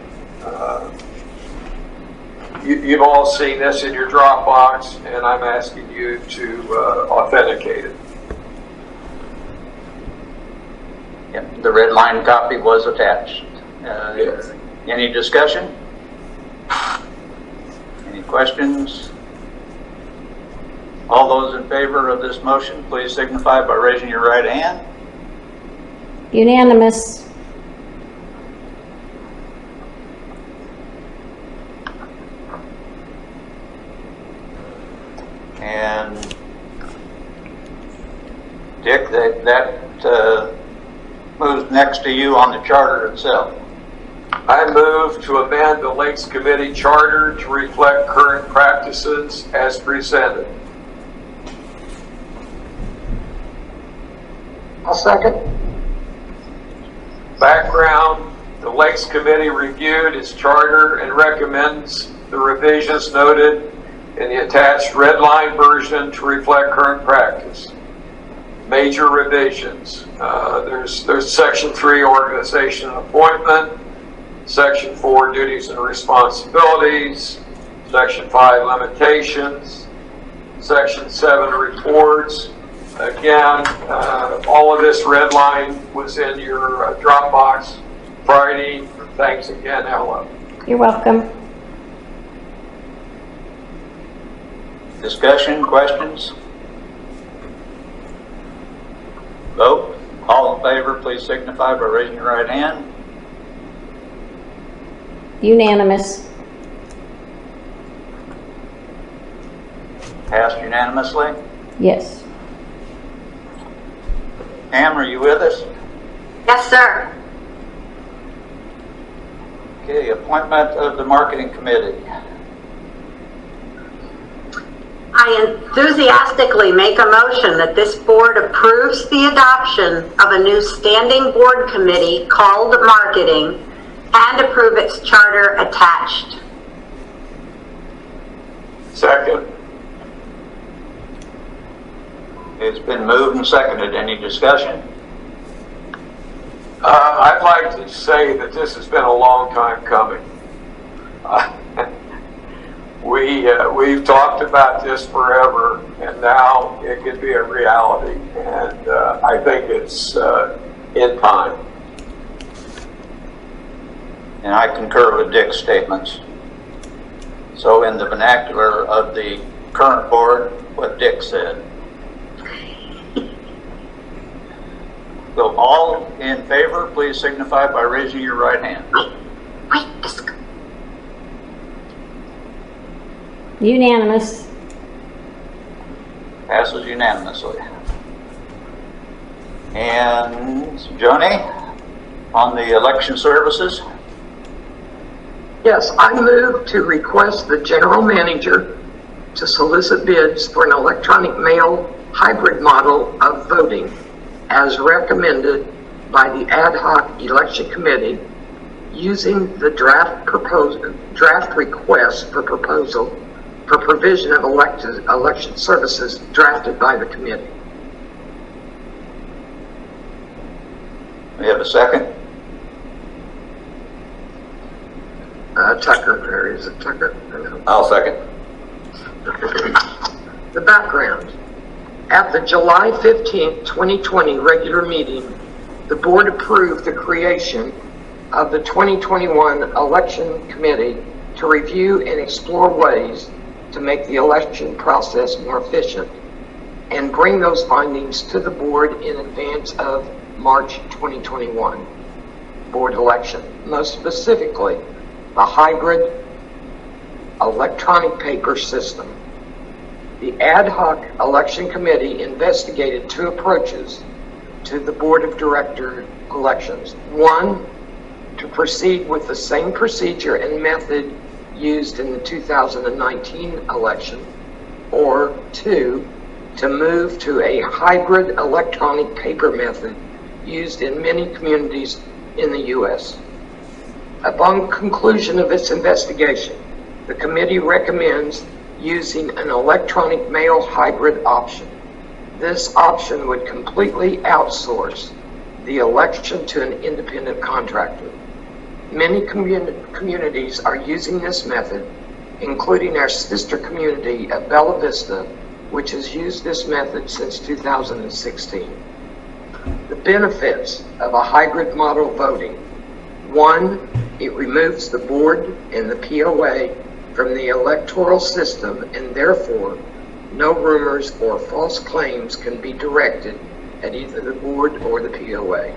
You've all seen this in your Dropbox, and I'm asking you to authenticate it. Yep, the red line copy was attached. Yes. Any discussion? Any questions? All those in favor of this motion, please signify by raising your right hand. Unanimous. And Dick, that moves next to you on the charter itself. I move to amend the Lakes Committee charter to reflect current practices as presented. I'll second. Background, the Lakes Committee reviewed its charter and recommends the revisions noted in the attached red line version to reflect current practice. Major revisions. There's Section 3, organization and appointment. Section 4, duties and responsibilities. Section 5, limitations. Section 7, reports. Again, all of this red line was in your Dropbox Friday. Thanks again, Ella. You're welcome. Discussion, questions? Vote. All in favor, please signify by raising your right hand. Unanimous. Passed unanimously. Yes. Pam, are you with us? Yes, sir. Okay, appointment of the marketing committee. I enthusiastically make a motion that this board approves the adoption of a new standing board committee called Marketing and approve its charter attached. Second. It's been moved and seconded. Any discussion? I'd like to say that this has been a long time coming. We've talked about this forever, and now it could be a reality, and I think it's in time. And I concur with Dick's statements. So in the vernacular of the current board, what Dick said. So all in favor, please signify by raising your right hand. Wait, just Unanimous. Passes unanimously. And Joni, on the election services? Yes, I move to request the general manager to solicit bids for an electronic mail hybrid model of voting as recommended by the ad hoc election committee using the draft request for proposal for provision of election services drafted by the committee. We have a second? Tucker, or is it Tucker? I'll second. The background. At the July 15th, 2020 regular meeting, the board approved the creation of the 2021 election committee to review and explore ways to make the election process more efficient and bring those findings to the board in advance of March 2021 board election. Most specifically, the hybrid electronic paper system. The ad hoc election committee investigated two approaches to the board of director elections. One, to proceed with the same procedure and method used in the 2019 election, or two, to move to a hybrid electronic paper method used in many communities in the U.S. Upon conclusion of its investigation, the committee recommends using an electronic mail hybrid option. This option would completely outsource the election to an independent contractor. Many communities are using this method, including our sister community of Bella Vista, which has used this method since 2016. The benefits of a hybrid model voting. One, it removes the board and the POA from the electoral system, and therefore no rumors or false claims can be directed at either the board or the POA.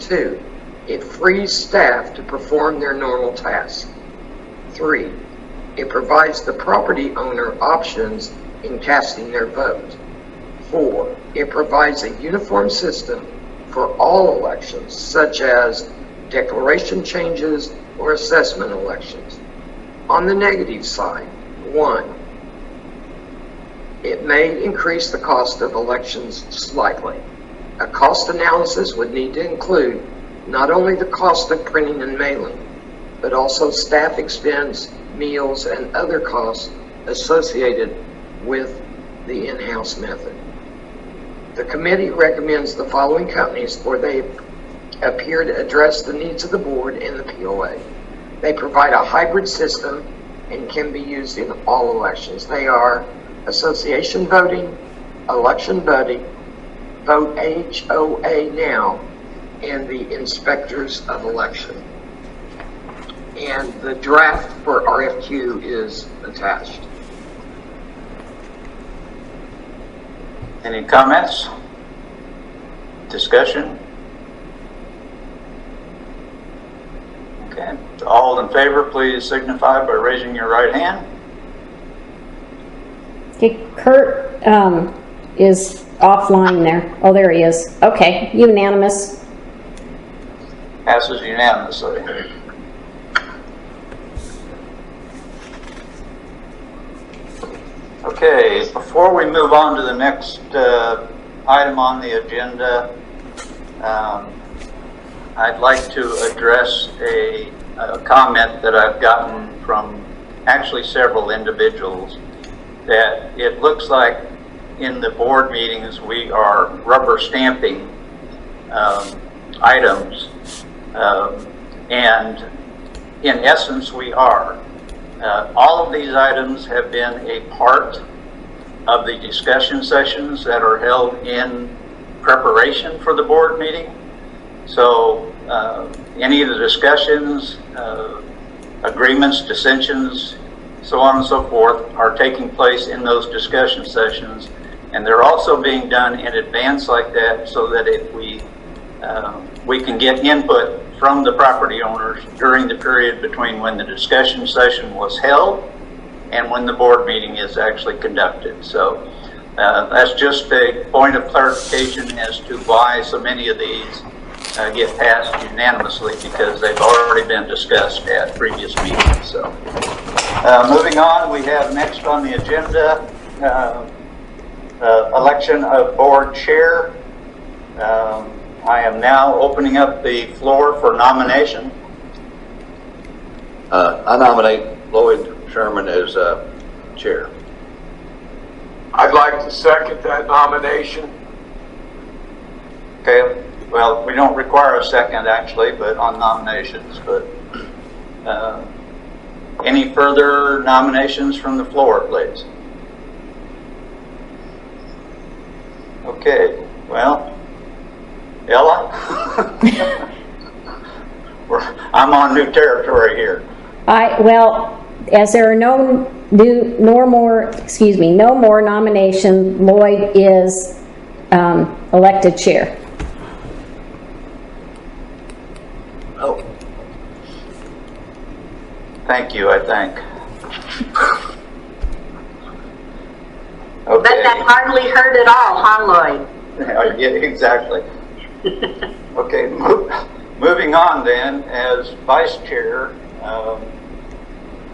Two, it frees staff to perform their normal tasks. Three, it provides the property owner options in casting their vote. Four, it provides a uniform system for all elections, such as declaration changes or assessment elections. On the negative side, one, it may increase the cost of elections slightly. A cost analysis would need to include not only the cost of printing and mailing, but also staff expense, meals, and other costs associated with the in-house method. The committee recommends the following companies, for they appear to address the needs of the board and the POA. They provide a hybrid system and can be used in all elections. They are Association Voting, Election Buddy, Vote HOA Now, and the Inspectors of Election. And the draft for RFQ is attached. Any comments? Discussion? Okay. All in favor, please signify by raising your right hand. Okay, Kurt is offline there. Oh, there he is. Okay, unanimous. Passes unanimously. Okay, before we move on to the next item on the agenda, I'd like to address a comment that I've gotten from actually several individuals, that it looks like in the board meetings we are rubber stamping items, and in essence we are. All of these items have been a part of the discussion sessions that are held in preparation for the board meeting. So any of the discussions, agreements, dissensions, so on and so forth, are taking place in those discussion sessions. And they're also being done in advance like that, so that if we can get input from the property owners during the period between when the discussion session was held and when the board meeting is actually conducted. So that's just a point of clarification as to why so many of these get passed unanimously, because they've already been discussed at previous meetings. So moving on, we have next on the agenda election of board chair. I am now opening up the floor for nomination. I nominate Lloyd Sherman as chair. I'd like to second that nomination. Okay, well, we don't require a second actually, but on nominations. But any further nominations from the floor, please? Okay, well, Ella? I'm on new territory here. Well, as there are no more nomination, Lloyd is elected chair. Oh. Thank you, I think. Okay. Bet that hardly hurt at all, huh, Lloyd? Yeah, exactly. Okay, moving on then, as vice chair,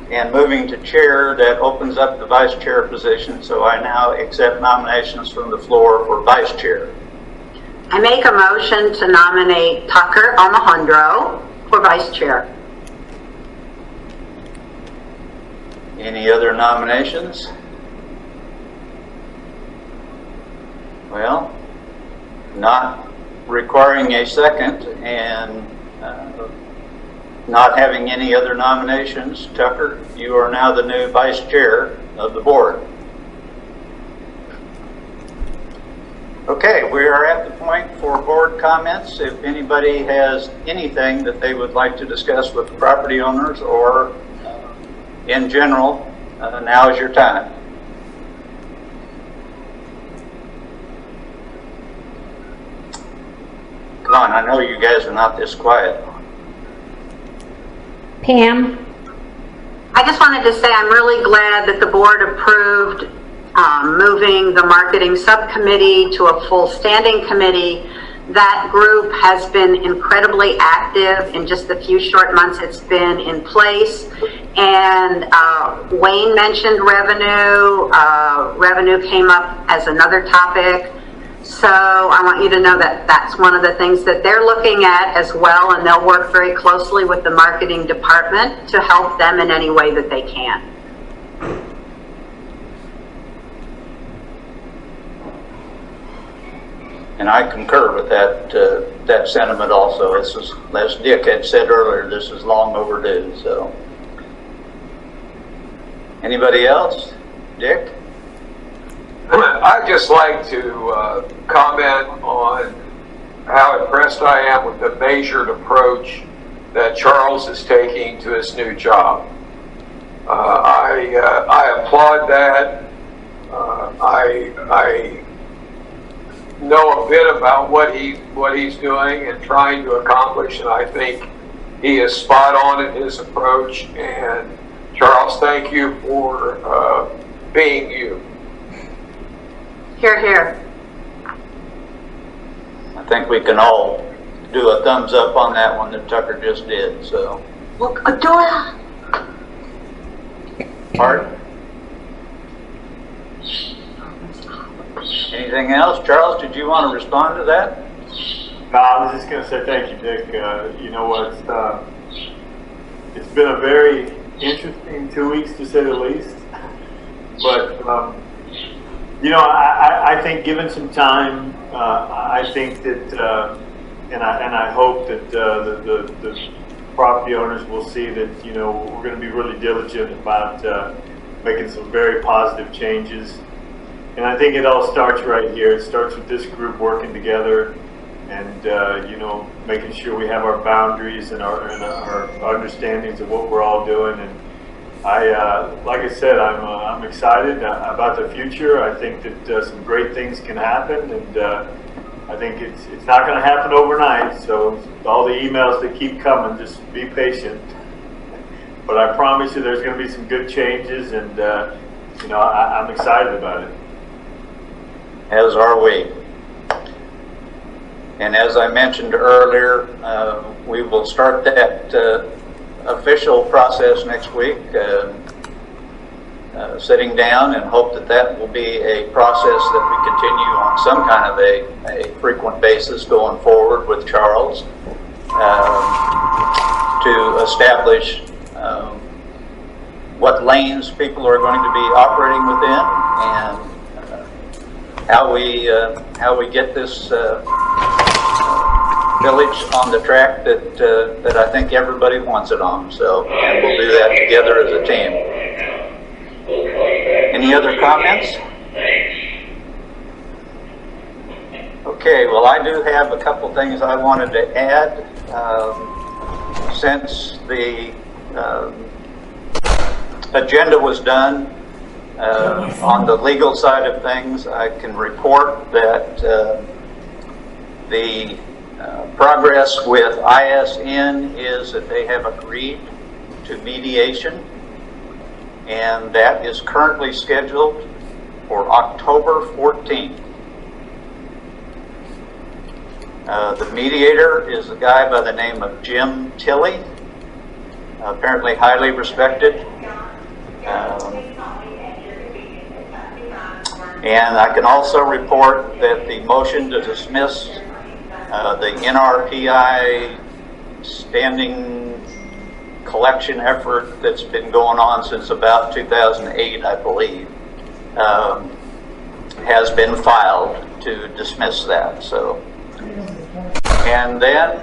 and moving to chair, that opens up the vice chair position. So I now accept nominations from the floor for vice chair. I make a motion to nominate Tucker Alejandro for vice chair. Any other nominations? Well, not requiring a second and not having any other nominations, Tucker, you are now the new vice chair of the board. Okay, we are at the point for board comments. If anybody has anything that they would like to discuss with the property owners or in general, now is your time. Come on, I know you guys are not this quiet. Pam? I just wanted to say I'm really glad that the board approved moving the marketing subcommittee to a full standing committee. That group has been incredibly active in just the few short months it's been in place. And Wayne mentioned revenue. Revenue came up as another topic. So I want you to know that that's one of the things that they're looking at as well, and they'll work very closely with the marketing department to help them in any way that they can. And I concur with that sentiment also. This is, as Dick had said earlier, this is long overdue. So, anybody else? Dick? I'd just like to comment on how impressed I am with the measured approach that Charles is taking to his new job. I applaud that. I know a bit about what he's doing and trying to accomplish, and I think he is spot on in his approach. And Charles, thank you for being you. Hear, hear. I think we can all do a thumbs up on that one that Tucker just did. So, Look, Adora. Art? Anything else? Charles, did you want to respond to that? No, I was just going to say thank you, Dick. You know what? It's been a very interesting 2 weeks, to say the least. But, you know, I think given some time, I think that, and I hope that the property owners will see that, you know, we're going to be really diligent about making some very positive changes. And I think it all starts right here. It starts with this group working together and you know, making sure we have our boundaries and our understandings of what we're all doing. And like I said, I'm excited about the future. I think that some great things can happen, and I think it's not going to happen overnight. So all the emails that keep coming, just be patient. But I promise you, there's going to be some good changes, and you know, I'm excited about it. As are we. And as I mentioned earlier, we will start that official process next week, sitting down, and hope that that will be a process that we continue on some kind of a frequent basis going forward with Charles, to establish what lanes people are going to be operating within, and how we get this village on the track that I think everybody wants it on. So, and we'll do that together as a team. Any other comments? Okay, well, I do have a couple things I wanted to add. Since the agenda was done, on the legal side of things, I can report that the progress with ISN is that they have agreed to mediation, and that is currently scheduled for October 14th. The mediator is a guy by the name of Jim Tilley, apparently highly respected. And I can also report that the motion to dismiss the NRPI standing collection effort that's been going on since about 2008, I believe, has been filed to dismiss that. So, and then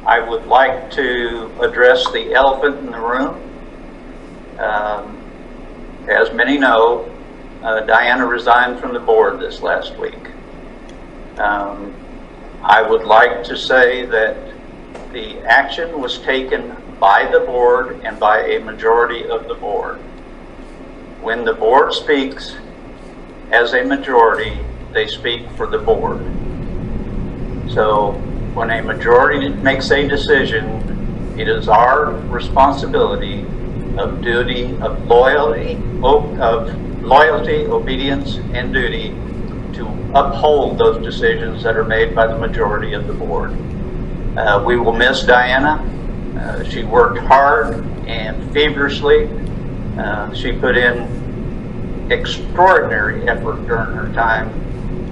I would like to address the elephant in the room. As many know, Diana resigned from the board this last week. I would like to say that the action was taken by the board and by a majority of the board. When the board speaks as a majority, they speak for the board. So when a majority makes a decision, it is our responsibility of duty, of loyalty, obedience, and duty to uphold those decisions that are made by the majority of the board. We will miss Diana. She worked hard and feverishly. She put in extraordinary effort during her time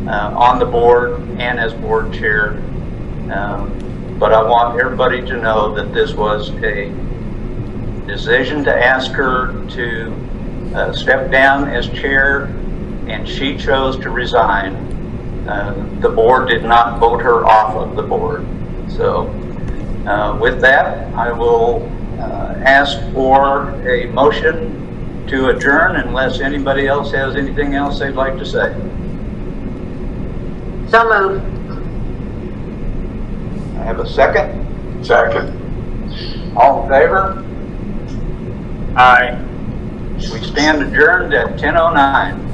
on the board and as board chair. But I want everybody to know that this was a decision to ask her to step down as chair, and she chose to resign. The board did not vote her off of the board. So with that, I will ask for a motion to adjourn unless anybody else has anything else they'd like to say. So moved. I have a second. Second. All in favor? Aye. We stand adjourned at 10:09.